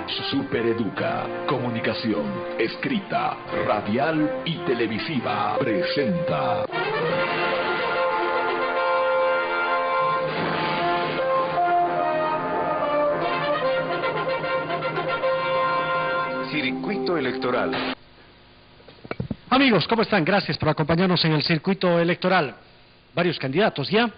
Supereduca, comunicación, escrita, radial y televisiva, presenta. Circuito electoral. Amigos, ¿cómo están? Gracias por acompañarnos en el circuito electoral. Varios candidatos ya,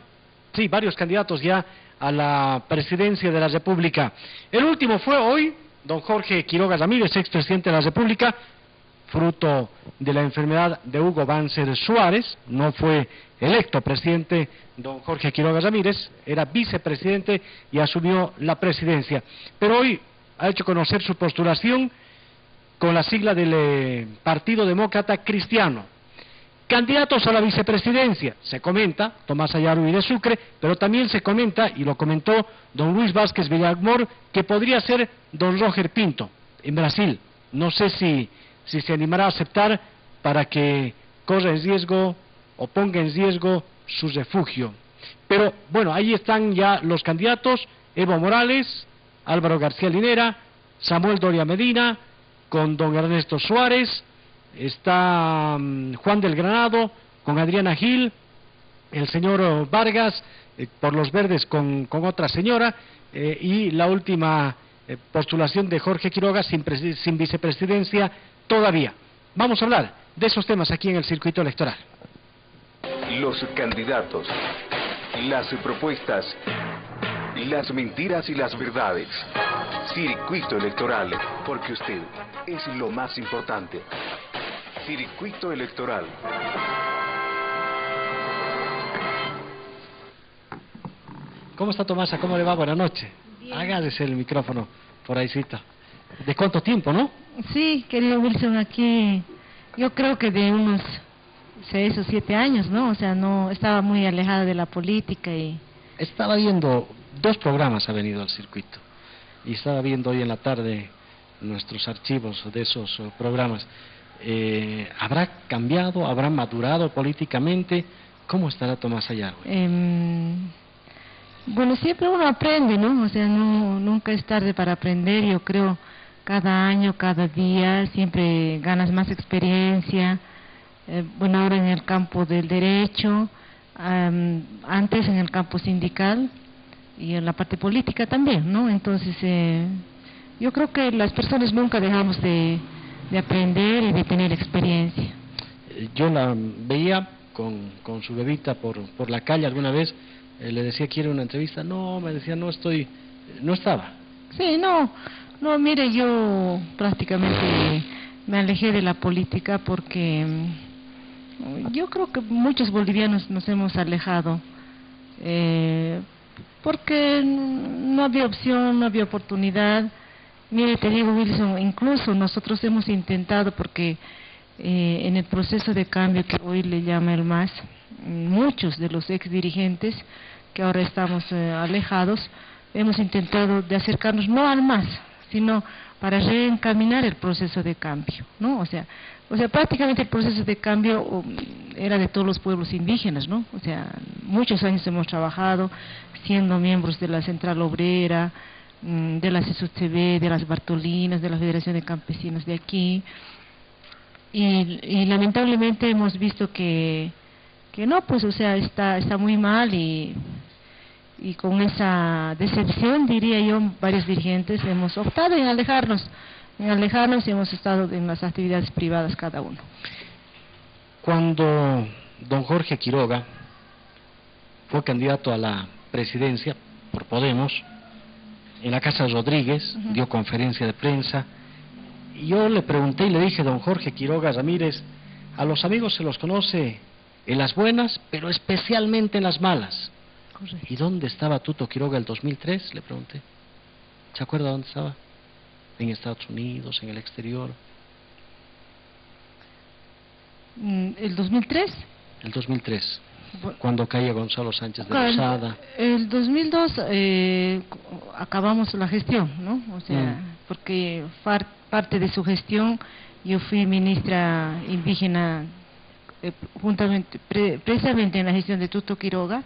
varios candidatos ya a la presidencia de la República. El último fue hoy, don Jorge Quiroga Ramírez, expresidente de la República, fruto de la enfermedad de Hugo Banzer Suárez. No fue electo presidente don Jorge Quiroga Ramírez, era vicepresidente y asumió la presidencia. Pero hoy ha hecho conocer su postulación con la sigla del Partido Demócrata Cristiano. Candidatos a la vicepresidencia, se comenta, Tomás Ayarui de Sucre, pero también se comenta, y lo comentó don Luis Vázquez Villamor, que podría ser don Roger Pinto, en Brasil. No sé si se animará a aceptar para que corra en riesgo o ponga en riesgo su refugio. Pero bueno, ahí están ya los candidatos: Evo Morales, Álvaro García Linera, Samuel Doria Medina, con don Ernesto Suárez, está Juan del Granado, con Adriana Gil, el señor Vargas, por los Verdes con otra señora, y la última postulación de Jorge Quiroga sin vicepresidencia todavía. Vamos a hablar de esos temas aquí en el circuito electoral. Los candidatos, las propuestas, las mentiras y las verdades. Circuito electoral, porque usted es lo más importante. Circuito electoral. ¿Cómo está, Tomasa? ¿Cómo le va? Buenas noches. Bien. Hágase el micrófono por ahícito. ¿De cuánto tiempo, no? Sí, querido Wilson, aquí yo creo que de unos 6 o 7 años, ¿no? O sea, no estaba muy alejada de la política y... Estaba viendo 2 programas, ha venido al circuito, y estaba viendo hoy en la tarde nuestros archivos de esos programas. ¿Habrá cambiado, habrá madurado políticamente? ¿Cómo estará Tomás Ayarui? Bueno, siempre uno aprende, ¿no? O sea, nunca es tarde para aprender. Yo creo cada año, cada día, siempre ganas más experiencia. Bueno, ahora en el campo del derecho, antes en el campo sindical y en la parte política también, ¿no? Entonces, yo creo que las personas nunca dejamos de aprender y de tener experiencia. Yo la veía con su bebita por la calle alguna vez, le decía, ¿quiere una entrevista? No, me decía, no estaba. Sí, no, mire, yo prácticamente me alejé de la política porque yo creo que muchos bolivianos nos hemos alejado, porque no había opción, no había oportunidad. Mire, te digo, Wilson, incluso nosotros hemos intentado, porque en el proceso de cambio que hoy le llama el MAS, muchos de los ex dirigentes que ahora estamos alejados, hemos intentado de acercarnos no al MAS, sino para reencaminar el proceso de cambio, ¿no? O sea, prácticamente el proceso de cambio era de todos los pueblos indígenas, ¿no? O sea, muchos años hemos trabajado siendo miembros de la Central Obrera, de la CSUCB, de las Bartolinas, de la Federación de Campesinos de aquí, y lamentablemente hemos visto que no, pues, o sea, está muy mal, y con esa decepción, diría yo, varios dirigentes hemos optado en alejarnos y hemos estado en las actividades privadas cada uno. Cuando don Jorge Quiroga fue candidato a la presidencia por Podemos, en la Casa Rodríguez, dio conferencia de prensa, y yo le pregunté y le dije, don Jorge Quiroga Ramírez, a los amigos se los conoce en las buenas, pero especialmente en las malas. Correcto. ¿Y dónde estaba Tuto Quiroga el 2003? Le pregunté. ¿Se acuerda dónde estaba? En Estados Unidos, en el exterior. ¿El 2003? El 2003. Cuando caía Gonzalo Sánchez de Lozada. El 2002 acabamos la gestión, ¿no? O sea, porque parte de su gestión yo fui ministra indígena precisamente en la gestión de Tuto Quiroga,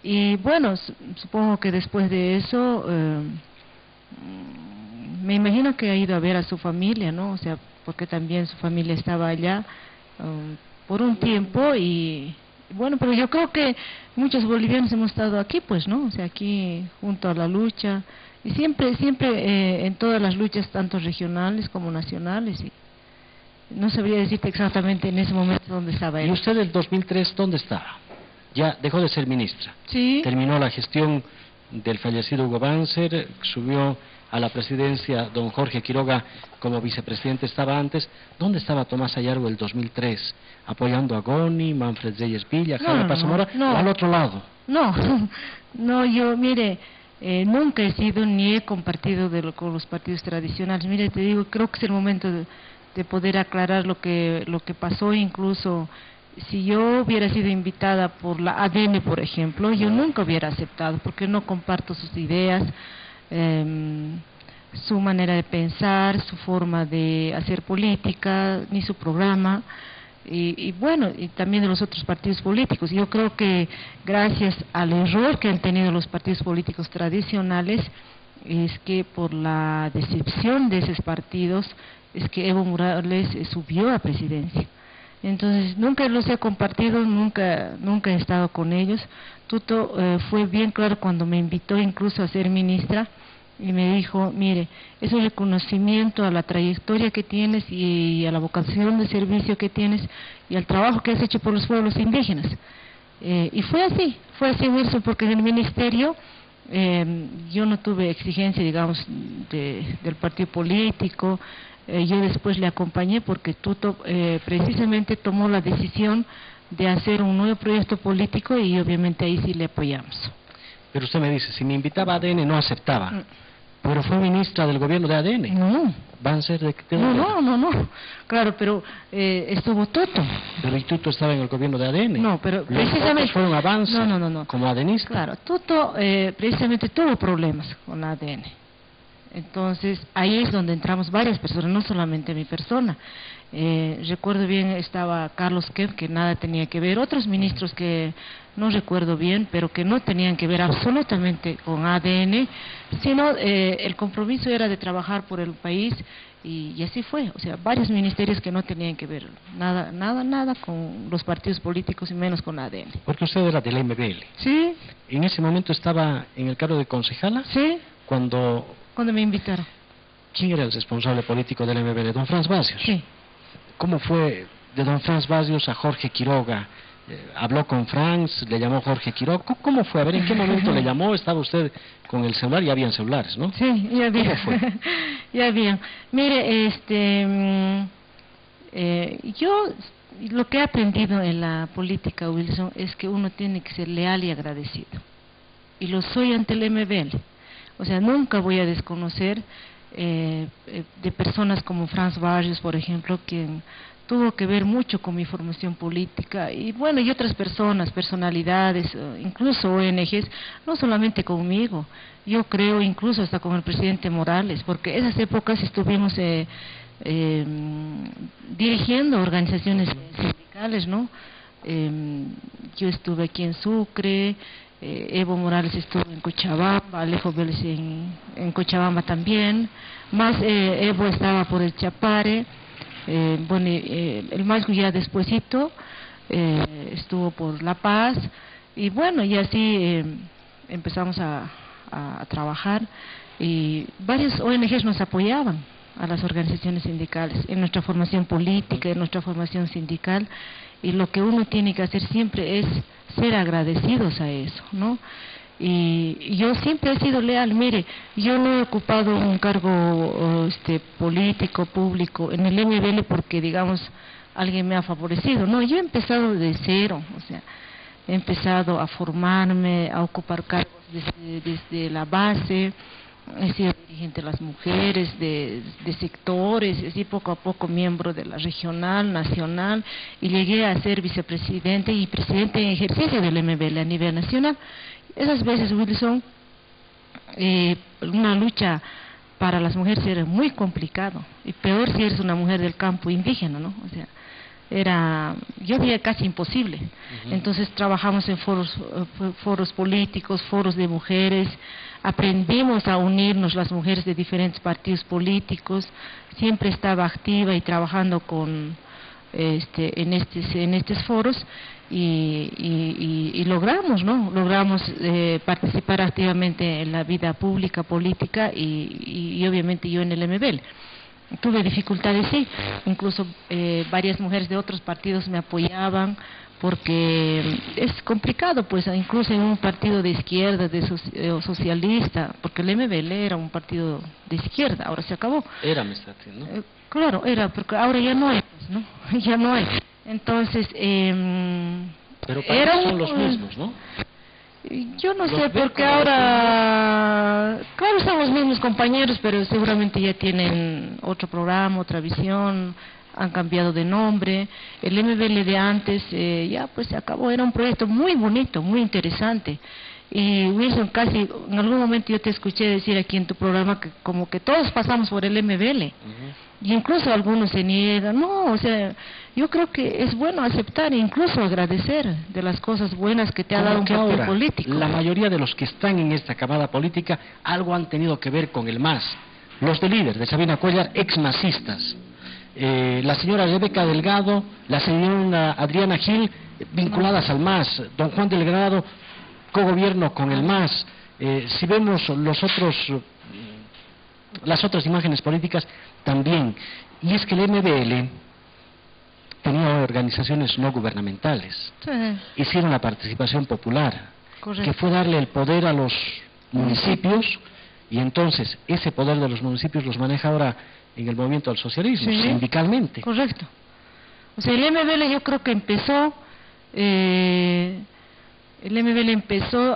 y bueno, supongo que después de eso me imagino que ha ido a ver a su familia, ¿no? O sea, porque también su familia estaba allá por un tiempo y bueno, pero yo creo que muchos bolivianos hemos estado aquí, pues, ¿no? O sea, aquí junto a la lucha y siempre en todas las luchas, tanto regionales como nacionales. Y no sabría decirte exactamente en ese momento dónde estaba él. ¿Y usted en 2003 dónde estaba? Ya dejó de ser ministra. Sí. Terminó la gestión del fallecido Hugo Banzer, subió a la presidencia don Jorge Quiroga como vicepresidente, estaba antes. ¿Dónde estaba Tomás Ayargo el 2003? ¿Apoyando a Goni, Manfred Reyes Villa, Jaime Paz Zamora, o al otro lado? No, no, yo, mire, nunca he sido ni he compartido con los partidos tradicionales. Mire, te digo, creo que es el momento de poder aclarar lo que pasó. Incluso si yo hubiera sido invitada por la ADN, por ejemplo, yo nunca hubiera aceptado, porque no comparto sus ideas, su manera de pensar, su forma de hacer política, ni su programa, y bueno, y también de los otros partidos políticos. Yo creo que gracias al error que han tenido los partidos políticos tradicionales, es que por la decepción de esos partidos, es que Evo Morales subió a presidencia. Entonces, nunca los he compartido, nunca he estado con ellos. Tuto fue bien claro cuando me invitó incluso a ser ministra, y me dijo, mire, es un reconocimiento a la trayectoria que tienes y a la vocación de servicio que tienes y al trabajo que has hecho por los pueblos indígenas. Y fue así, Wilson, porque en el ministerio yo no tuve exigencia, digamos, del partido político. Yo después le acompañé porque Tuto precisamente tomó la decisión de hacer un nuevo proyecto político y obviamente ahí sí le apoyamos. Pero usted me dice, si me invitaba a ADN no aceptaba, pero fue ministra del gobierno de ADN. No. ¿Banzer de No, claro, pero estuvo Tuto. Pero ¿y Tuto estaba en el gobierno de ADN? No, pero los precisamente fueron a Banzer no. como adenista. Claro, Tuto precisamente tuvo problemas con la ADN. Entonces, ahí es donde entramos varias personas, no solamente mi persona. Recuerdo bien, estaba Carlos Kempf, que nada tenía que ver, otros ministros que no recuerdo bien, pero que no tenían que ver absolutamente con ADN, sino el compromiso era de trabajar por el país, y así fue. O sea, varios ministerios que no tenían que ver nada con los partidos políticos y menos con ADN. Porque usted era del MBL. Sí. ¿En ese momento estaba en el cargo de concejala? Sí. Cuando me invitaron. ¿Quién era el responsable político del MBL? ¿Don Franz Bazios? Sí. ¿Cómo fue de don Franz Bazios a Jorge Quiroga? ¿Habló con Franz? ¿Le llamó Jorge Quiroga? ¿Cómo fue? A ver, ¿en qué momento le llamó? ¿Estaba usted con el celular? Ya habían celulares, ¿no? Sí, ya había. ¿Cómo fue? Ya había. Mire, yo lo que he aprendido en la política, Wilson, es que uno tiene que ser leal y agradecido. Y lo soy ante el MBL. O sea, nunca voy a desconocer de personas como Franz Bazios, por ejemplo, quien tuvo que ver mucho con mi formación política, y bueno, y otras personalidades, incluso ONGs, no solamente conmigo, yo creo incluso hasta con el presidente Morales, porque esas épocas estuvimos dirigiendo organizaciones sindicales, ¿no? Yo estuve aquí en Sucre, Evo Morales estuvo en Cochabamba, Alejo Vélez en Cochabamba también, más Evo estaba por el Chapare, bueno, el Masco ya despuesito estuvo por La Paz, y bueno, y así empezamos a trabajar, y varias ONGs nos apoyaban a las organizaciones sindicales en nuestra formación política, en nuestra formación sindical, y lo que uno tiene que hacer siempre es ser agradecidos a eso, ¿no? Y yo siempre he sido leal. Mire, yo no he ocupado un cargo político, público en el MBL porque, digamos, alguien me ha favorecido. No, yo he empezado de cero, o sea, he empezado a formarme, a ocupar cargos desde la base, he sido dirigente de las mujeres, de sectores, así poco a poco miembro de la regional, nacional, y llegué a ser vicepresidente y presidente en ejercicio del MBL a nivel nacional. Esas veces, Wilson, una lucha para las mujeres era muy complicado, y peor si eres una mujer del campo indígena, ¿no? O sea, yo veía casi imposible. Entonces trabajamos en foros políticos, foros de mujeres, aprendimos a unirnos las mujeres de diferentes partidos políticos, siempre estaba activa y trabajando en estos foros y logramos, ¿no? Logramos participar activamente en la vida pública, política y obviamente yo en el MBL. Tuve dificultades, sí, incluso varias mujeres de otros partidos me apoyaban porque es complicado, pues incluso en un partido de izquierda, socialista, porque el MBL era un partido de izquierda, ahora se acabó. Era, ¿no? Claro, era, porque ahora ya no hay, pues, ¿no? Ya no hay. Entonces, pero son los mismos, ¿no? Yo no sé, porque ahora, claro, son los mismos compañeros, pero seguramente ya tienen otro programa, otra visión, han cambiado de nombre. El MBL de antes ya pues se acabó, era un proyecto muy bonito, muy interesante. Y Wilson, casi en algún momento yo te escuché decir aquí en tu programa que como que todos pasamos por el MBL. Y incluso algunos se niegan, no, o sea, yo creo que es bueno aceptar e incluso agradecer de las cosas buenas que te ha dado un partido político. La mayoría de los que están en esta camada política algo han tenido que ver con el MAS. Los de líder, de Sabina Cuellar, ex-masistas. La señora Rebeca Delgado, la señora Adriana Gil, vinculadas al MAS. Don Juan Delgado, cogobierno con el MAS. Si vemos las otras imágenes políticas también, y es que el MBL tenía organizaciones no gubernamentales, hicieron la participación popular, que fue darle el poder a los municipios, y entonces ese poder de los municipios los maneja ahora en el movimiento al socialismo, sindicalmente. Correcto. O sea, el MBL yo creo que empezó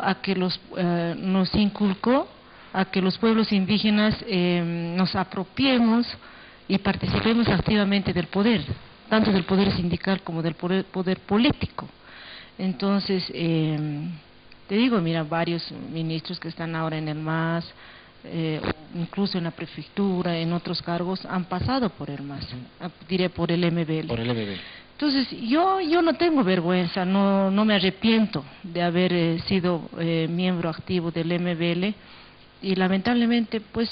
a que nos inculcó a que los pueblos indígenas nos apropiemos y participemos activamente del poder, tanto del poder sindical como del poder político. Entonces, te digo, mira, varios ministros que están ahora en el MAS, incluso en la prefectura, en otros cargos, han pasado por el MAS, diré por el MBL. Por el MBL. Entonces, yo no tengo vergüenza, no me arrepiento de haber sido miembro activo del MBL, y lamentablemente pues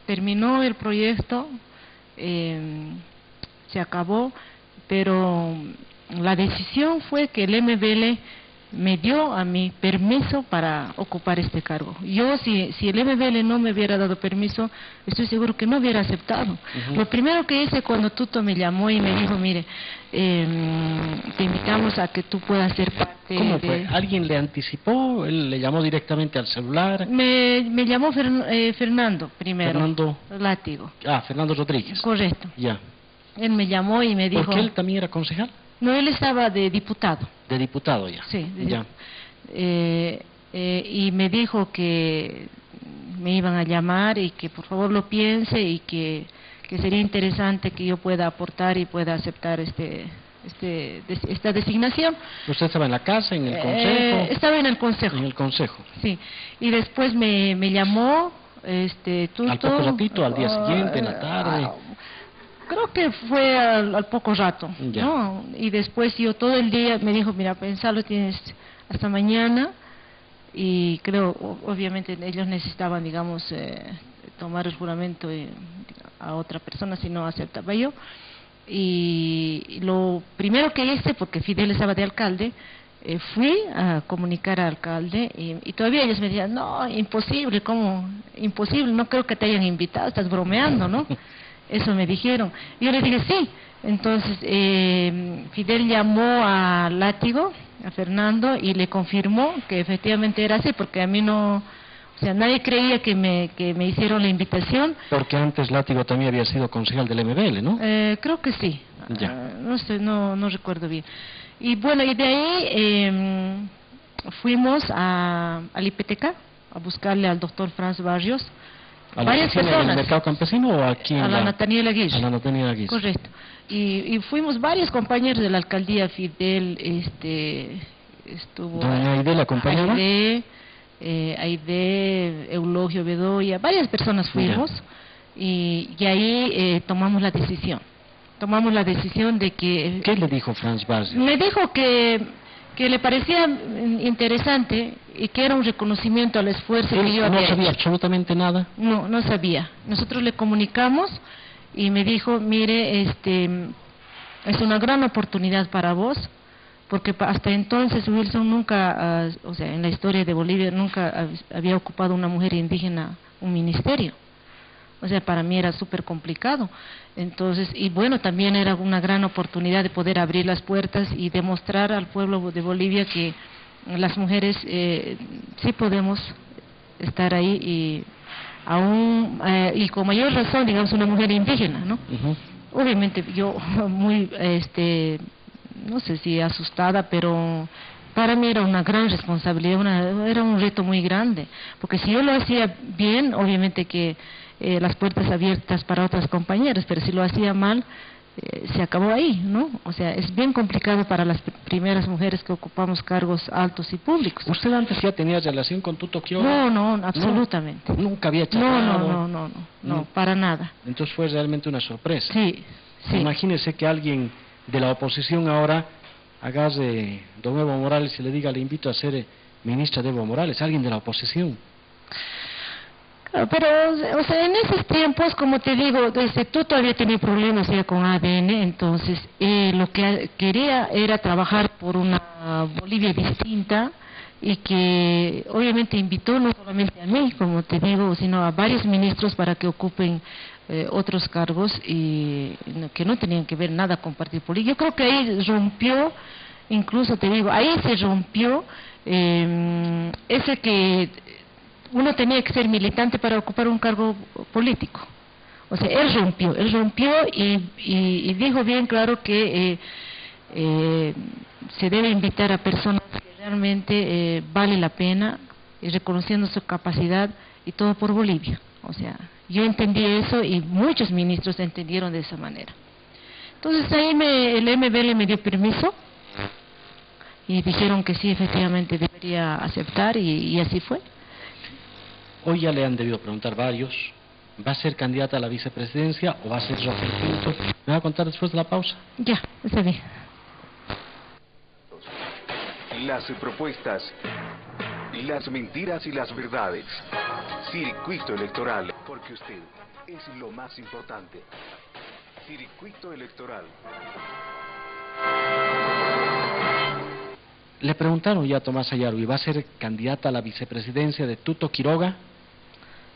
terminó el proyecto, se acabó, pero la decisión fue que el MBL me dio a mí permiso para ocupar este cargo. Yo, si el MBL no me hubiera dado permiso, estoy seguro que no hubiera aceptado. Lo primero que hice cuando Tuto me llamó y me dijo, mire, te invitamos a que tú puedas ser parte. ¿Cómo fue? ¿Alguien le anticipó? ¿Él le llamó directamente al celular? Me llamó Fernando primero. Fernando Látigo. Fernando Rodríguez. Correcto. Ya. Él me llamó y me dijo... ¿Porque él también era concejal? No, él estaba de diputado. De diputado ya. Sí. Ya. Y me dijo que me iban a llamar y que por favor lo piense y que sería interesante que yo pueda aportar y pueda aceptar esta designación. ¿Usted estaba en la casa, en el consejo? Estaba en el consejo. En el consejo. Sí. Y después me llamó Tuto. ¿Al poco ratito, al día siguiente, en la tarde? Creo que fue al poco rato, ¿no? Y después yo todo el día me dijo, mira, pensarlo tienes hasta mañana, y creo, obviamente ellos necesitaban, digamos, tomar el juramento a otra persona, si no aceptaba yo. Y lo primero que hice, porque Fidel estaba de alcalde, fui a comunicar al alcalde y todavía ellos me decían, no, imposible, ¿cómo? Imposible, no creo que te hayan invitado, estás bromeando, ¿no? Eso me dijeron. Y yo le dije, sí. Entonces, Fidel llamó a Látigo, a Fernando, y le confirmó que efectivamente era así, porque a mí no... O sea, nadie creía que me hicieron la invitación. Porque antes Látigo también había sido concejal del MBL, ¿no? Creo que sí. Ya. No sé, no recuerdo bien. Y bueno, y de ahí fuimos al IPTK a buscarle al doctor Franz Barrios. Varias personas. ¿En el mercado campesino o aquí en la Nataniel Aguirre? A la Nataniel Aguirre. Correcto. Y fuimos varios compañeros de la alcaldía. Fidel estuvo... ¿Doña Aide la acompañaba? Aide, Eulogio Bedoya, varias personas fuimos y ahí tomamos la decisión. tomamos la decisión de que... ¿Qué le dijo Franz Barsi? Me dijo que le parecía interesante y que era un reconocimiento al esfuerzo que yo había ¿No sabía hecho. absolutamente nada? No, no sabía. Nosotros le comunicamos y me dijo, mire, es una gran oportunidad para vos, porque hasta entonces Wilson nunca, o sea, en la historia de Bolivia nunca había ocupado una mujer indígena un ministerio. O sea, para mí era súper complicado. Entonces, y bueno, también era una gran oportunidad de poder abrir las puertas y demostrar al pueblo de Bolivia que las mujeres sí podemos estar ahí y aún, y con mayor razón, digamos, una mujer indígena, ¿no? Obviamente yo muy, no sé si asustada, pero para mí era una gran responsabilidad, era un reto muy grande, porque si yo lo hacía bien, obviamente que las puertas abiertas para otras compañeras, pero si lo hacía mal, se acabó ahí, ¿no? O sea, es bien complicado para las primeras mujeres que ocupamos cargos altos y públicos. ¿Usted antes ya tenía relación con Tuto Quiroga? No, absolutamente. ¿Nunca había charlado? No, para nada. Entonces fue realmente una sorpresa. Sí. Imagínese que alguien de la oposición ahora agarre don Evo Morales y le diga, le invito a ser ministra de Evo Morales, alguien de la oposición. Pero, o sea, en esos tiempos, como te digo, tú todavía tenía problemas ya con ADN, entonces lo que quería era trabajar por una Bolivia distinta y que obviamente invitó no solamente a mí, como te digo, sino a varios ministros para que ocupen otros cargos y que no tenían que ver nada con partido político. Yo creo que ahí rompió, incluso te digo, ahí se rompió ese que uno tenía que ser militante para ocupar un cargo político. O sea, él rompió y dijo bien claro que se debe invitar a personas que realmente vale la pena, y reconociendo su capacidad y todo por Bolivia. O sea, yo entendí eso y muchos ministros entendieron de esa manera. Entonces ahí el MBL me dio permiso y dijeron que sí, efectivamente debería aceptar y así fue. Hoy ya le han debido preguntar varios, ¿va a ser candidata a la vicepresidencia o va a ser Rafael Pinto? ¿Me va a contar después de la pausa? Ya, está bien. Las propuestas, las mentiras y las verdades. Circuito electoral, porque usted es lo más importante. Circuito electoral. Le preguntaron ya a Tomás Ayarwi, ¿va a ser candidata a la vicepresidencia de Tuto Quiroga?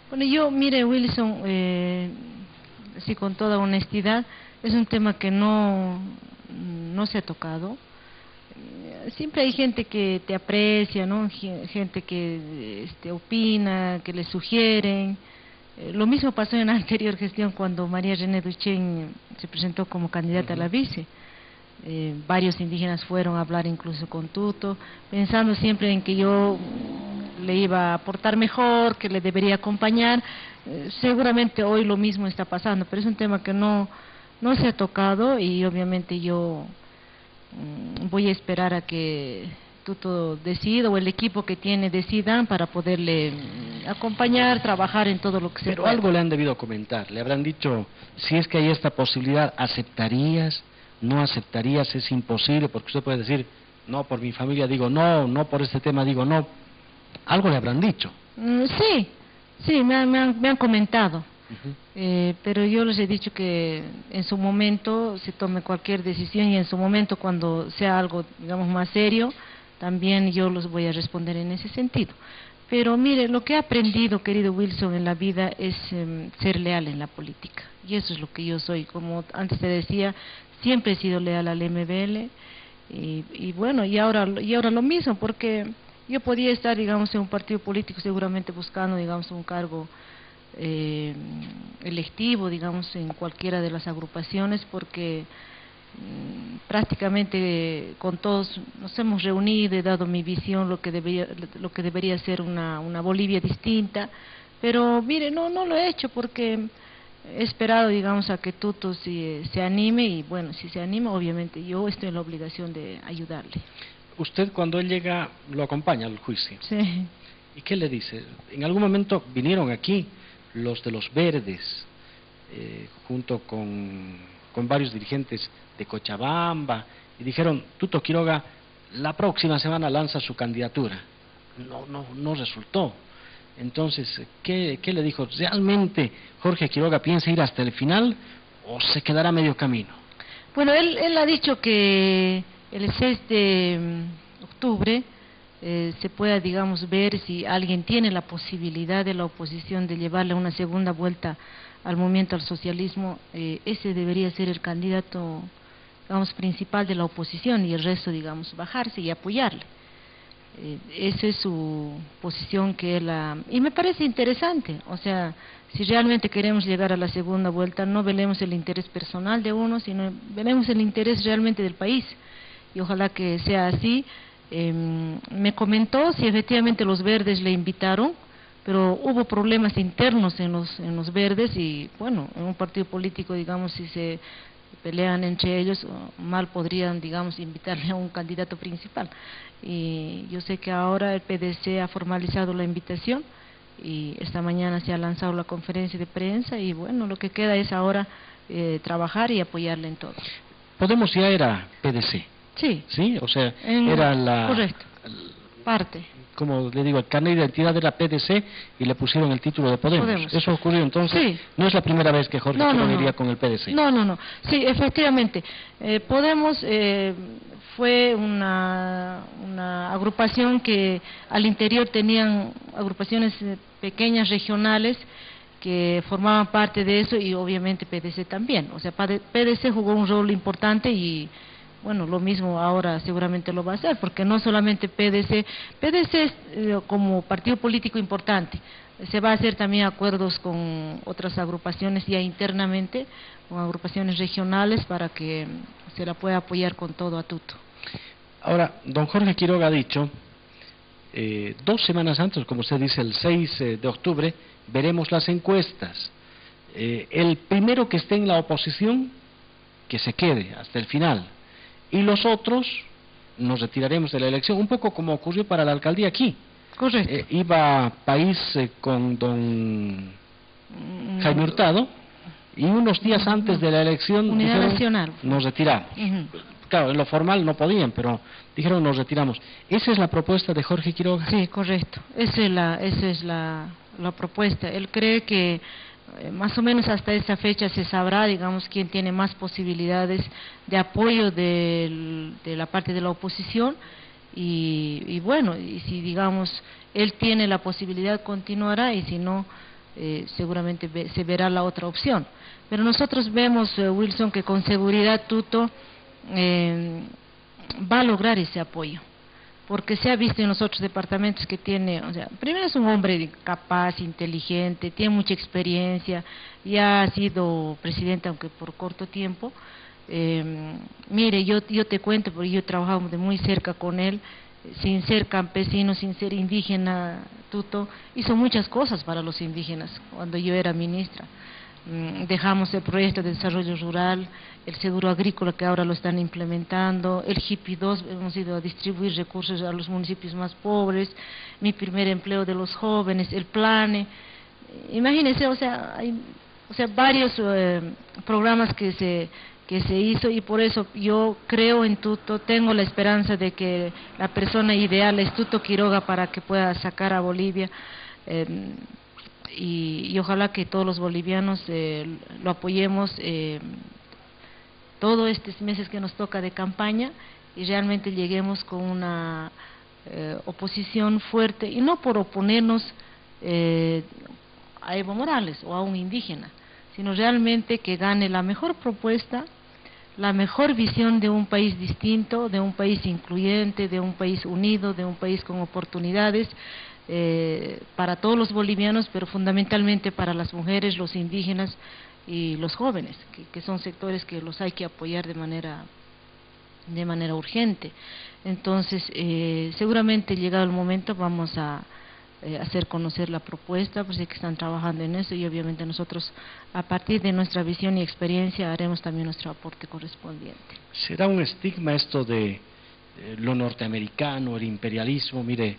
Bueno, yo, mire, Wilson, sí, con toda honestidad, es un tema que no se ha tocado. Siempre hay gente que te aprecia, ¿no? Gente que opina, que le sugieren. Lo mismo pasó en la anterior gestión cuando María René Duchén se presentó como candidata a la vice. Varios indígenas fueron a hablar incluso con Tuto, pensando siempre en que yo le iba a aportar mejor, que le debería acompañar. Seguramente hoy lo mismo está pasando, pero es un tema que no se ha tocado y obviamente yo voy a esperar a que Tuto decida o el equipo que tiene decidan para poderle acompañar, trabajar en todo lo que se pueda. Pero algo le han debido comentar, le habrán dicho, si es que hay esta posibilidad, ¿aceptarías? ¿No aceptarías? Es imposible, porque usted puede decir, no, por mi familia digo no, no por este tema digo no. Algo le habrán dicho. Sí, me han comentado. Pero yo les he dicho que en su momento se tome cualquier decisión y en su momento cuando sea algo, digamos, más serio, también yo los voy a responder en ese sentido. Pero mire, lo que he aprendido, querido Wilson, en la vida es ser leal en la política. Y eso es lo que yo soy. Como antes te decía, siempre he sido leal al MBL. Y bueno, y ahora lo mismo, porque yo podía estar, digamos, en un partido político seguramente buscando, digamos, un cargo electivo, digamos, en cualquiera de las agrupaciones, porque prácticamente con todos nos hemos reunido, he dado mi visión, lo que debería ser una Bolivia distinta, pero mire, no lo he hecho porque he esperado, digamos, a que Tuto se anime, y bueno, si se anima, obviamente yo estoy en la obligación de ayudarle. Usted cuando él llega lo acompaña al juicio. Sí. ¿Y qué le dice? En algún momento vinieron aquí los de los Verdes, junto con con varios dirigentes de Cochabamba y dijeron, Tuto Quiroga la próxima semana lanza su candidatura. No resultó. Entonces, ¿qué le dijo? ¿Realmente Jorge Quiroga piensa ir hasta el final o se quedará a medio camino? Bueno, él ha dicho que el 6 de octubre se pueda, digamos, ver si alguien tiene la posibilidad de la oposición de llevarle una segunda vuelta al movimiento al socialismo. Ese debería ser el candidato, digamos, principal de la oposición, y el resto, digamos, bajarse y apoyarle. Esa es su posición que él ha... Y me parece interesante. O sea, si realmente queremos llegar a la segunda vuelta, no velemos el interés personal de uno, sino velemos el interés realmente del país, y ojalá que sea así. Me comentó si efectivamente los verdes le invitaron, pero hubo problemas internos en los verdes, y bueno, en un partido político, digamos, si se pelean entre ellos, mal podrían, digamos, invitarle a un candidato principal. Y yo sé que ahora el PDC ha formalizado la invitación y esta mañana se ha lanzado la conferencia de prensa, y bueno, lo que queda es ahora trabajar y apoyarle en todo. Podemos ya era PDC. Sí. ¿Sí? O sea, era la... Correcto. Parte. Como le digo, el carnet de identidad era PDC y le pusieron el título de Podemos. Eso ocurrió entonces. Sí. No es la primera vez que Jorge Quiroga iría con el PDC. No. Sí, efectivamente. Podemos fue una agrupación que al interior tenían agrupaciones pequeñas, regionales, que formaban parte de eso, y obviamente PDC también. O sea, PDC jugó un rol importante, y bueno, lo mismo ahora seguramente lo va a hacer, porque no solamente PDC es como partido político importante, se va a hacer también acuerdos con otras agrupaciones ya internamente, con agrupaciones regionales, para que se la pueda apoyar con todo a Tuto. Ahora, don Jorge Quiroga ha dicho, 2 semanas antes, como usted dice, el 6 de octubre, veremos las encuestas. El primero que esté en la oposición, que se quede hasta el final. Y los otros nos retiraremos de la elección, un poco como ocurrió para la alcaldía aquí. Correcto. Iba País con don Jaime Hurtado, y unos días antes de la elección Unidad dijeron, Nacional. Nos retiramos. Claro, en lo formal no podían, pero dijeron nos retiramos. ¿Esa es la propuesta de Jorge Quiroga? Sí, correcto. Esa es la propuesta. Él cree que más o menos hasta esa fecha se sabrá, digamos, quién tiene más posibilidades de apoyo de la parte de la oposición, y bueno, y si, digamos, él tiene la posibilidad, continuará, y si no, seguramente se verá la otra opción. Pero nosotros vemos, Wilson, que con seguridad Tuto va a lograr ese apoyo, porque se ha visto en los otros departamentos que tiene, o sea, primero es un hombre capaz, inteligente, tiene mucha experiencia, ya ha sido presidente, aunque por corto tiempo. Mire, yo te cuento, porque yo he trabajado de muy cerca con él, sin ser campesino, sin ser indígena. Tuto hizo muchas cosas para los indígenas cuando yo era ministra. Dejamos el proyecto de desarrollo rural, el seguro agrícola que ahora lo están implementando, el HIPI 2, hemos ido a distribuir recursos a los municipios más pobres, mi primer empleo de los jóvenes, el PLANE. Imagínense, o sea, hay varios programas que se hizo, y por eso yo creo en Tuto, tengo la esperanza de que la persona ideal es Tuto Quiroga para que pueda sacar a Bolivia. Y ojalá que todos los bolivianos lo apoyemos todos estos meses que nos toca de campaña, y realmente lleguemos con una oposición fuerte, y no por oponernos a Evo Morales o a un indígena, sino realmente que gane la mejor propuesta, la mejor visión de un país distinto, de un país incluyente, de un país unido, de un país con oportunidades, para todos los bolivianos, pero fundamentalmente para las mujeres, los indígenas y los jóvenes, que son sectores que los hay que apoyar de manera urgente. Entonces, seguramente llegado el momento vamos a hacer conocer la propuesta, pues que están trabajando en eso, y obviamente nosotros, a partir de nuestra visión y experiencia, haremos también nuestro aporte correspondiente. ¿Será un estigma esto de lo norteamericano, el imperialismo? Mire,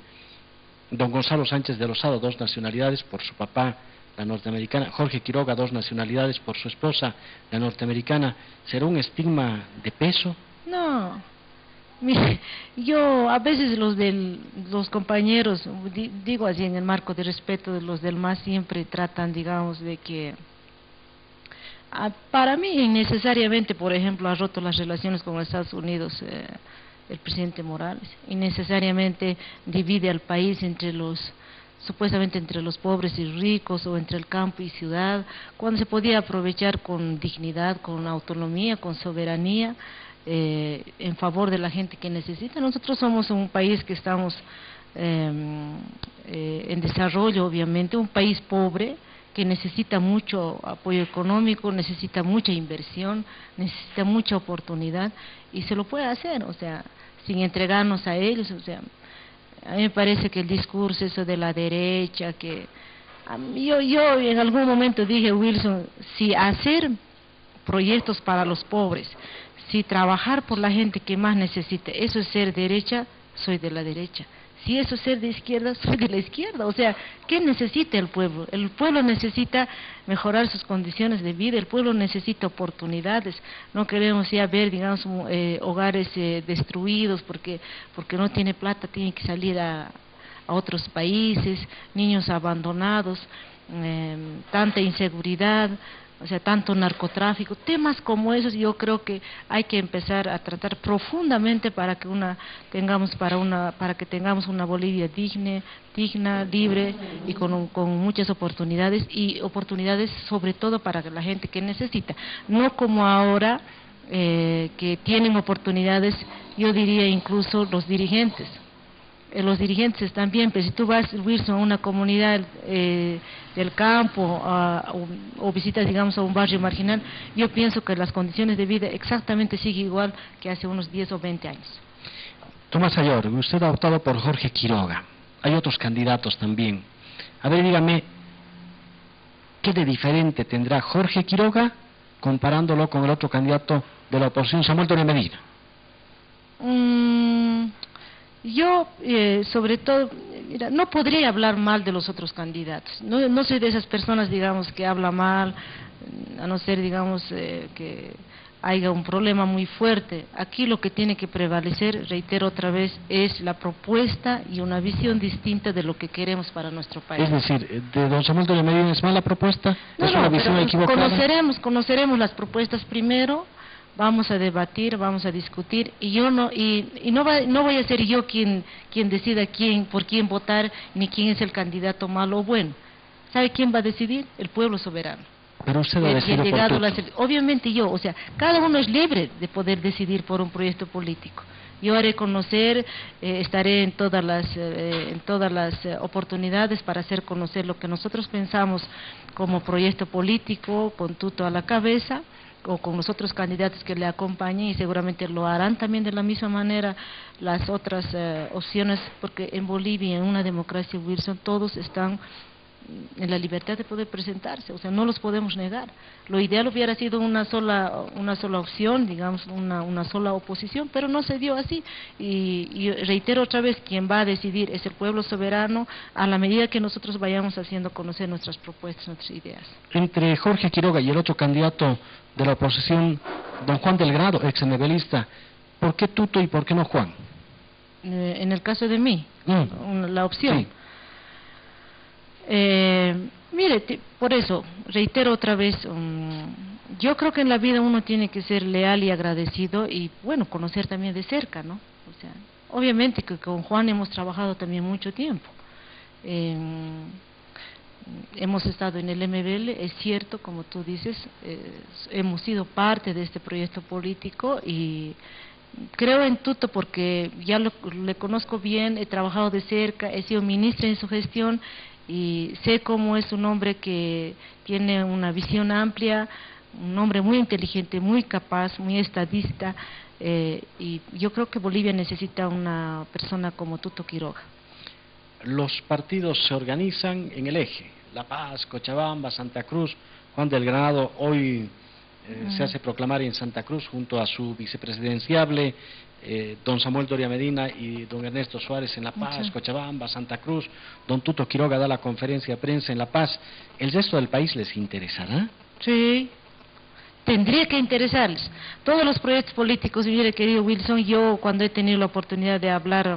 don Gonzalo Sánchez de Lozada, 2 nacionalidades, por su papá la norteamericana. Jorge Quiroga, 2 nacionalidades por su esposa, la norteamericana. ¿Será un estigma de peso? No, mire, yo a veces los compañeros, digo así en el marco de respeto de los del MAS, siempre tratan, digamos, de que para mí innecesariamente, por ejemplo, ha roto las relaciones con Estados Unidos el presidente Morales, innecesariamente divide al país supuestamente entre los pobres y ricos, o entre el campo y ciudad, cuando se podía aprovechar con dignidad, con autonomía, con soberanía, en favor de la gente que necesita. Nosotros somos un país que estamos en desarrollo, obviamente, un país pobre, que necesita mucho apoyo económico, necesita mucha inversión, necesita mucha oportunidad, y se lo puede hacer, o sea, sin entregarnos a ellos. O sea, a mí me parece que el discurso eso de la derecha, que yo en algún momento dije, Wilson, si hacer proyectos para los pobres, si trabajar por la gente que más necesita, eso es ser derecha, soy de la derecha. Si eso es ser de izquierda, soy de la izquierda. O sea, ¿qué necesita el pueblo? El pueblo necesita mejorar sus condiciones de vida, el pueblo necesita oportunidades. No queremos ya ver, digamos, hogares destruidos porque no tiene plata, tiene que salir a otros países, niños abandonados, tanta inseguridad, o sea, tanto narcotráfico, temas como esos. Yo creo que hay que empezar a tratar profundamente para que tengamos una Bolivia digna, libre y con muchas oportunidades, y oportunidades sobre todo para la gente que necesita, no como ahora que tienen oportunidades, yo diría incluso los dirigentes. Los dirigentes están bien, pero si tú vas, Wilson, a una comunidad del campo o visitas, digamos, a un barrio marginal, yo pienso que las condiciones de vida exactamente siguen igual que hace unos 10 o 20 años. Tomás Ayor, usted ha optado por Jorge Quiroga. Hay otros candidatos también. A ver, dígame, ¿qué de diferente tendrá Jorge Quiroga comparándolo con el otro candidato de la oposición, Samuel Doria Medina? Yo, sobre todo, mira, no podría hablar mal de los otros candidatos. No soy de esas personas, digamos, que habla mal, a no ser, digamos, que haya un problema muy fuerte. Aquí lo que tiene que prevalecer, reitero otra vez, es la propuesta y una visión distinta de lo que queremos para nuestro país. Es decir, ¿de don Samuel Doria Medina es mala propuesta? ¿Es una visión equivocada? Conoceremos las propuestas primero. Vamos a debatir, vamos a discutir, y yo no voy a ser yo quien decida por quién votar, ni quién es el candidato malo o bueno. ¿Sabe quién va a decidir? El pueblo soberano. Pero usted va a decidir por obviamente yo, o sea, cada uno es libre de poder decidir por un proyecto político. Yo haré conocer, estaré en todas las oportunidades para hacer conocer lo que nosotros pensamos como proyecto político, con Tuto a la cabeza, o con los otros candidatos que le acompañen, y seguramente lo harán también de la misma manera las otras opciones, porque en Bolivia, en una democracia, Wilson, todos están en la libertad de poder presentarse, o sea, no los podemos negar. Lo ideal hubiera sido una sola opción, digamos, una sola oposición, pero no se dio así, y reitero otra vez, quien va a decidir es el pueblo soberano, a la medida que nosotros vayamos haciendo conocer nuestras propuestas, nuestras ideas. Entre Jorge Quiroga y el otro candidato de la oposición, don Juan Delgado, ex enevelista, ¿por qué Tuto y por qué no Juan? En el caso de mí, la opción. Sí. Mire, por eso, reitero otra vez, yo creo que en la vida uno tiene que ser leal y agradecido, y bueno, conocer también de cerca, ¿no? O sea, obviamente que con Juan hemos trabajado también mucho tiempo. Hemos estado en el MBL, es cierto, como tú dices, hemos sido parte de este proyecto político, y creo en Tuto porque ya le conozco bien, he trabajado de cerca, he sido ministra en su gestión, y sé cómo es un hombre que tiene una visión amplia, un hombre muy inteligente, muy capaz, muy estadista, y yo creo que Bolivia necesita una persona como Tuto Quiroga. Los partidos se organizan en el eje, La Paz, Cochabamba, Santa Cruz. Juan Delgado hoy se hace proclamar en Santa Cruz junto a su vicepresidenciable, don Samuel Doria Medina y don Ernesto Suárez en La Paz, Cochabamba, Santa Cruz, don Tuto Quiroga da la conferencia de prensa en La Paz. ¿El resto del país les interesará? Sí, tendría que interesarles. Todos los proyectos políticos, mire querido Wilson, yo cuando he tenido la oportunidad de hablar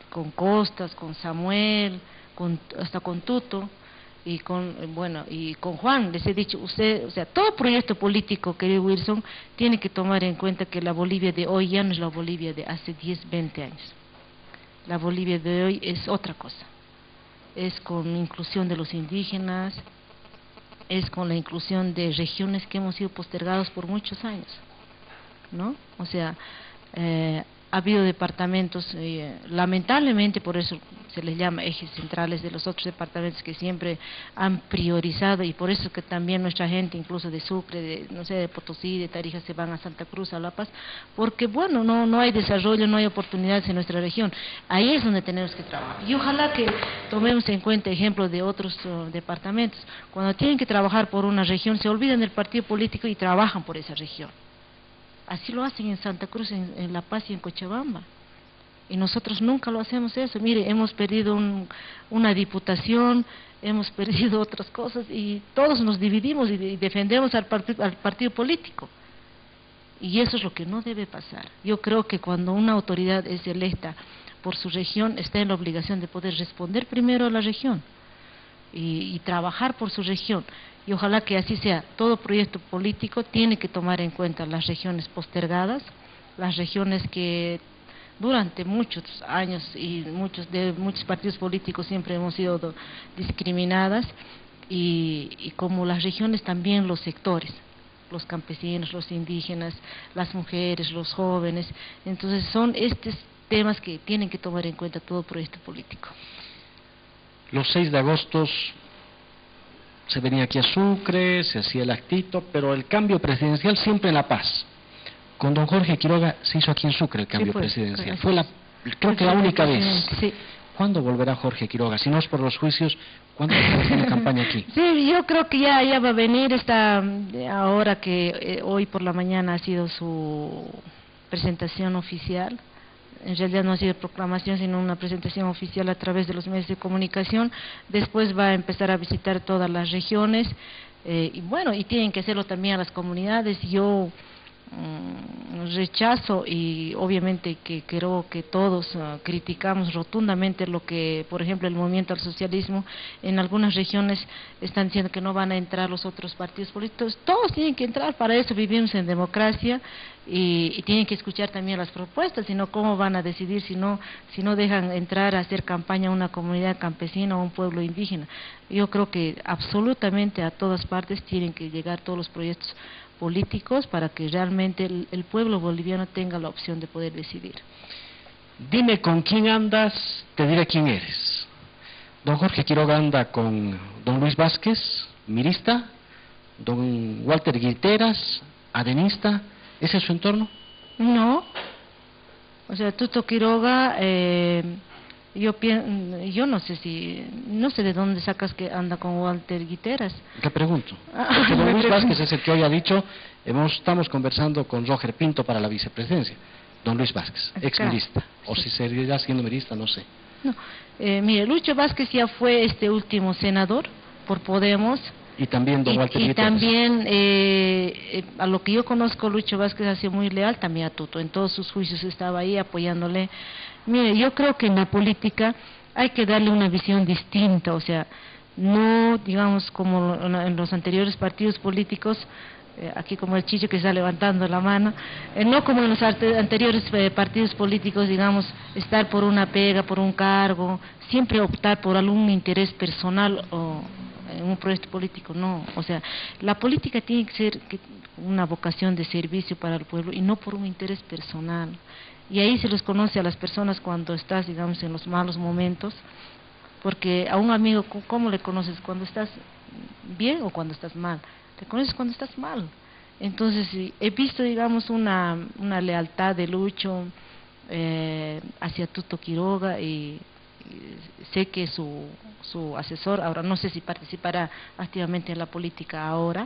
con Costas, con Samuel, hasta con Tuto, y con Juan, les he dicho, usted, o sea, todo proyecto político, querido Wilson, tiene que tomar en cuenta que la Bolivia de hoy ya no es la Bolivia de hace 10, 20 años. La Bolivia de hoy es otra cosa. Es con inclusión de los indígenas, es con la inclusión de regiones que hemos sido postergadas por muchos años, ¿no? O sea, ha habido departamentos, lamentablemente por eso se les llama ejes centrales de los otros departamentos que siempre han priorizado, y por eso que también nuestra gente, incluso de Sucre, de Potosí, de Tarija, se van a Santa Cruz, a La Paz, porque bueno, no hay desarrollo, no hay oportunidades en nuestra región. Ahí es donde tenemos que trabajar, y ojalá que tomemos en cuenta ejemplos de otros departamentos. Cuando tienen que trabajar por una región, se olvidan del partido político y trabajan por esa región. Así lo hacen en Santa Cruz, en La Paz y en Cochabamba. Y nosotros nunca lo hacemos eso. Mire, hemos perdido una diputación, hemos perdido otras cosas, y todos nos dividimos y defendemos al partido político. Y eso es lo que no debe pasar. Yo creo que cuando una autoridad es electa por su región, está en la obligación de poder responder primero a la región y trabajar por su región. Y ojalá que así sea. Todo proyecto político tiene que tomar en cuenta las regiones postergadas, las regiones que durante muchos años y muchos partidos políticos siempre hemos sido discriminadas, y como las regiones también los sectores, los campesinos, los indígenas, las mujeres, los jóvenes. Entonces son estos temas que tienen que tomar en cuenta todo proyecto político. Los 6 de agosto se venía aquí a Sucre, se hacía el actito, pero el cambio presidencial siempre en La Paz. Con don Jorge Quiroga se hizo aquí en Sucre el cambio presidencial. Fue creo que la única vez. Sí. ¿Cuándo volverá Jorge Quiroga? Si no es por los juicios, ¿cuándo volverá a la campaña aquí? Sí, yo creo que ya va a venir ahora que hoy por la mañana ha sido su presentación oficial. En realidad no ha sido proclamación, sino una presentación oficial a través de los medios de comunicación. Después va a empezar a visitar todas las regiones, y bueno, y tienen que hacerlo también a las comunidades. Yo rechazo, y obviamente que creo que todos criticamos rotundamente lo que, por ejemplo, el movimiento al socialismo en algunas regiones están diciendo que no van a entrar los otros partidos políticos. Todos tienen que entrar, para eso vivimos en democracia, y tienen que escuchar también las propuestas, sino cómo van a decidir si no dejan entrar a hacer campaña a una comunidad campesina o a un pueblo indígena. Yo creo que absolutamente a todas partes tienen que llegar todos los proyectos políticos para que realmente el pueblo boliviano tenga la opción de poder decidir. Dime con quién andas, te diré quién eres. Don Jorge Quiroga anda con don Luis Vázquez, mirista, don Walter Guiteras, adenista. ¿Ese es su entorno? No, o sea, Tuto Quiroga, yo no sé de dónde sacas que anda con Walter Guiteras. Te pregunto. Porque don Luis Vázquez es el que hoy ha dicho, estamos conversando con Roger Pinto para la vicepresidencia. Don Luis Vázquez, ex mirista, o si seguirá siendo mirista, no sé. No, mire, Lucho Vázquez ya fue este último senador por Podemos. Y también don Walter Guiteras. Y también, a lo que yo conozco, Lucho Vázquez ha sido muy leal también a Tuto. En todos sus juicios estaba ahí apoyándole. Mire, yo creo que en la política hay que darle una visión distinta, o sea, no, digamos, como en los anteriores partidos políticos, aquí como el Chicho que está levantando la mano, no como en los anteriores partidos políticos, digamos, estar por una pega, por un cargo, siempre optar por algún interés personal o en un proyecto político, no. O sea, la política tiene que ser una vocación de servicio para el pueblo y no por un interés personal. Y ahí se les conoce a las personas cuando estás, digamos, en los malos momentos, porque a un amigo, ¿cómo le conoces? ¿Cuando estás bien o cuando estás mal? Te conoces cuando estás mal. Entonces, he visto, digamos, una lealtad de Lucho hacia Tuto Quiroga, y sé que su asesor, ahora no sé si participará activamente en la política ahora,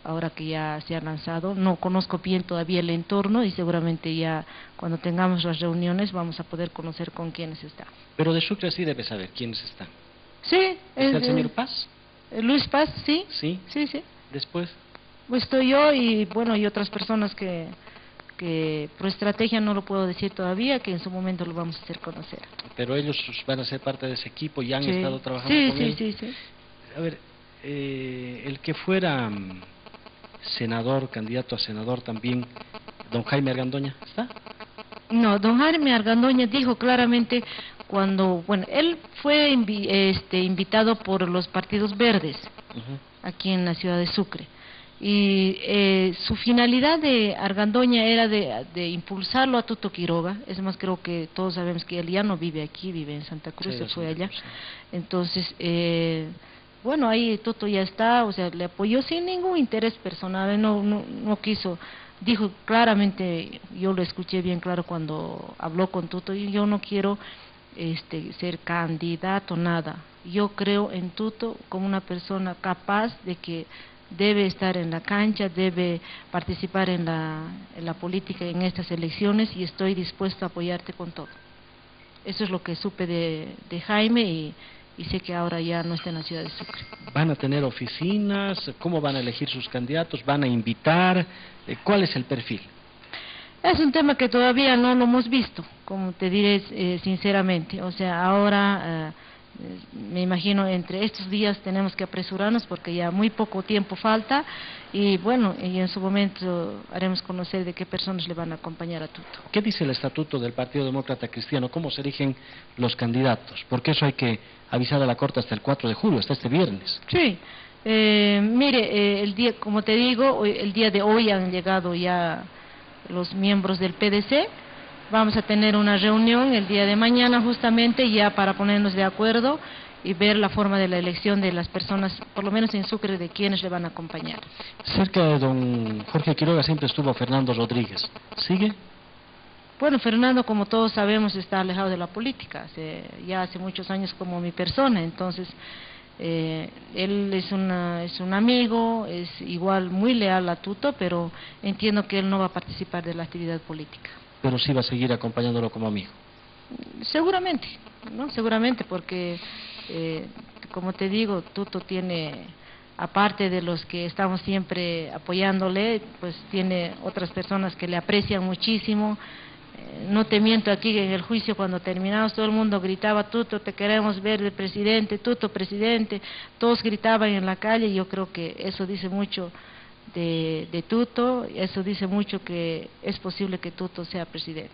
ahora que ya se ha lanzado. No conozco bien todavía el entorno y seguramente ya cuando tengamos las reuniones vamos a poder conocer con quiénes está. Pero de Sucre sí debe saber quiénes están. Sí. ¿Está el señor Paz? Luis Paz, sí. Sí. Sí, sí. Después. Pues estoy yo y bueno, y otras personas que por estrategia no lo puedo decir todavía, que en su momento lo vamos a hacer conocer. Pero ellos van a ser parte de ese equipo, ya han Sí. estado trabajando Sí, con sí, él. sí, sí. A ver, el que fuera senador, candidato a senador también, don Jaime Argandoña, ¿está? No, don Jaime Argandoña dijo claramente cuando, bueno, él fue invitado por los partidos verdes Ujú. aquí en la ciudad de Sucre. Y su finalidad de Argandoña era de impulsarlo a Tuto Quiroga. Es más, creo que todos sabemos que él ya no vive aquí, vive en Santa Cruz, Sí, se de fue Santa allá. Cruz, sí. Entonces, bueno, ahí Tuto ya está, o sea, le apoyó sin ningún interés personal, él no quiso, dijo claramente, yo lo escuché bien claro cuando habló con Tuto, y yo no quiero ser candidato, nada. Yo creo en Tuto como una persona capaz de que debe estar en la cancha, debe participar en la política en estas elecciones y estoy dispuesto a apoyarte con todo. Eso es lo que supe de Jaime y sé que ahora ya no está en la ciudad de Sucre. ¿Van a tener oficinas? ¿Cómo van a elegir sus candidatos? ¿Van a invitar? ¿Cuál es el perfil? Es un tema que todavía no lo hemos visto, como te diré sinceramente. O sea, ahora me imagino entre estos días tenemos que apresurarnos porque ya muy poco tiempo falta y bueno, y en su momento haremos conocer de qué personas le van a acompañar a Tuto. ¿Qué dice el estatuto del Partido Demócrata Cristiano? ¿Cómo se eligen los candidatos? Porque eso hay que avisar a la Corte hasta el 4 de julio, hasta este viernes. Sí, mire, el día, como te digo, el día de hoy han llegado ya los miembros del PDC. Vamos a tener una reunión el día de mañana justamente ya para ponernos de acuerdo y ver la forma de la elección de las personas, por lo menos en Sucre, de quienes le van a acompañar. Cerca de don Jorge Quiroga siempre estuvo Fernando Rodríguez. ¿Sigue? Bueno, Fernando, como todos sabemos, está alejado de la política, ya hace muchos años como mi persona, entonces él es un amigo, es igual muy leal a Tuto, pero entiendo que él no va a participar de la actividad política. Pero sí va a seguir acompañándolo como amigo. Seguramente, ¿no? Seguramente, porque como te digo, Tuto tiene, aparte de los que estamos siempre apoyándole, pues tiene otras personas que le aprecian muchísimo. No te miento aquí, en el juicio cuando terminamos todo el mundo gritaba: Tuto, te queremos ver de presidente, Tuto, presidente. Todos gritaban en la calle y yo creo que eso dice mucho de Tuto, eso dice mucho que es posible que Tuto sea presidente.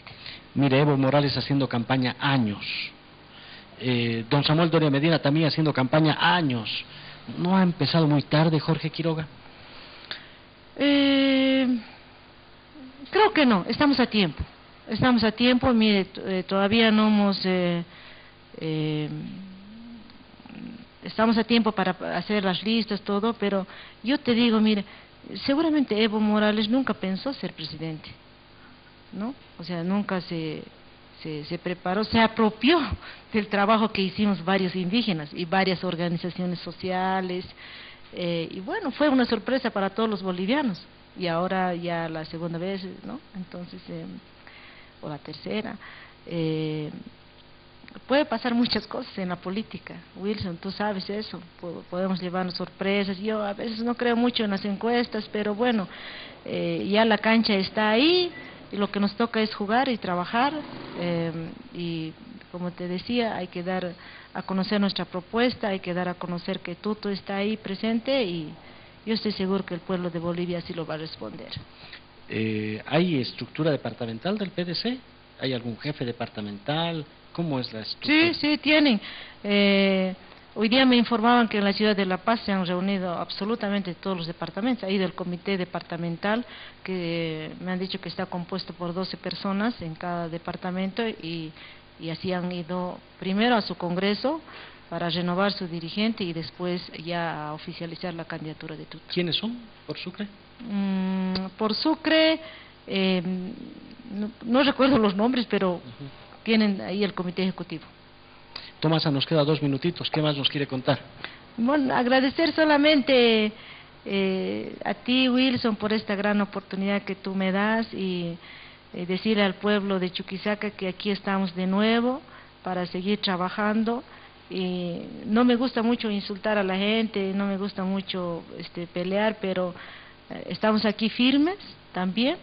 Mire, Evo Morales haciendo campaña años. Don Samuel Doria Medina también haciendo campaña años. ¿No ha empezado muy tarde Jorge Quiroga? Creo que no, estamos a tiempo. Estamos a tiempo, mire, todavía no hemos... estamos a tiempo para hacer las listas, todo, pero yo te digo, mire, seguramente Evo Morales nunca pensó ser presidente, ¿no? O sea, nunca se preparó, se apropió del trabajo que hicimos varios indígenas y varias organizaciones sociales, y bueno, fue una sorpresa para todos los bolivianos, y ahora ya la segunda vez, ¿no? Entonces, o la tercera, puede pasar muchas cosas en la política, Wilson, tú sabes eso, podemos llevarnos sorpresas. Yo a veces no creo mucho en las encuestas, pero bueno, ya la cancha está ahí y lo que nos toca es jugar y trabajar, y como te decía, hay que dar a conocer nuestra propuesta, hay que dar a conocer que Tuto está ahí presente y yo estoy seguro que el pueblo de Bolivia sí lo va a responder. ¿Hay estructura departamental del PDC? ¿Hay algún jefe departamental? ¿Cómo es la estructura? Sí, tienen. Hoy día me informaban que en la ciudad de La Paz se han reunido absolutamente todos los departamentos. Ha ido el comité departamental, que me han dicho que está compuesto por 12 personas en cada departamento y así han ido primero a su congreso para renovar su dirigente y después ya a oficializar la candidatura de Tuto. ¿Quiénes son por Sucre? Por Sucre, no recuerdo los nombres, pero tienen ahí el comité ejecutivo. Tomasa, nos queda 2 minutitos, ¿qué más nos quiere contar? Bueno, agradecer solamente a ti, Wilson, por esta gran oportunidad que tú me das y decirle al pueblo de Chuquisaca que aquí estamos de nuevo para seguir trabajando. Y no me gusta mucho insultar a la gente, no me gusta mucho pelear, pero estamos aquí firmes también,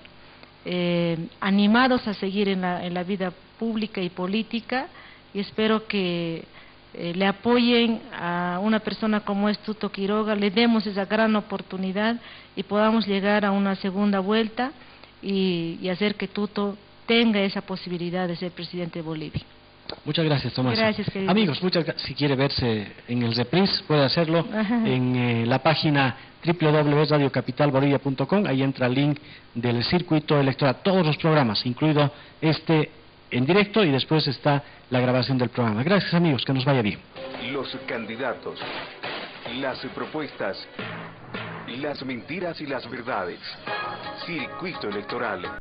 animados a seguir en la vida pública y política, y espero que le apoyen a una persona como es Tuto Quiroga, le demos esa gran oportunidad y podamos llegar a una segunda vuelta y hacer que Tuto tenga esa posibilidad de ser presidente de Bolivia. Muchas gracias, Tomás. Gracias, querido. Amigos, si quiere verse en el reprise, puede hacerlo en la página www.radiocapitalbolivia.com. Ahí entra el link del circuito electoral, todos los programas, incluido este en directo, y después está la grabación del programa. Gracias, amigos, que nos vaya bien. Los candidatos, las propuestas, las mentiras y las verdades. Circuito electoral.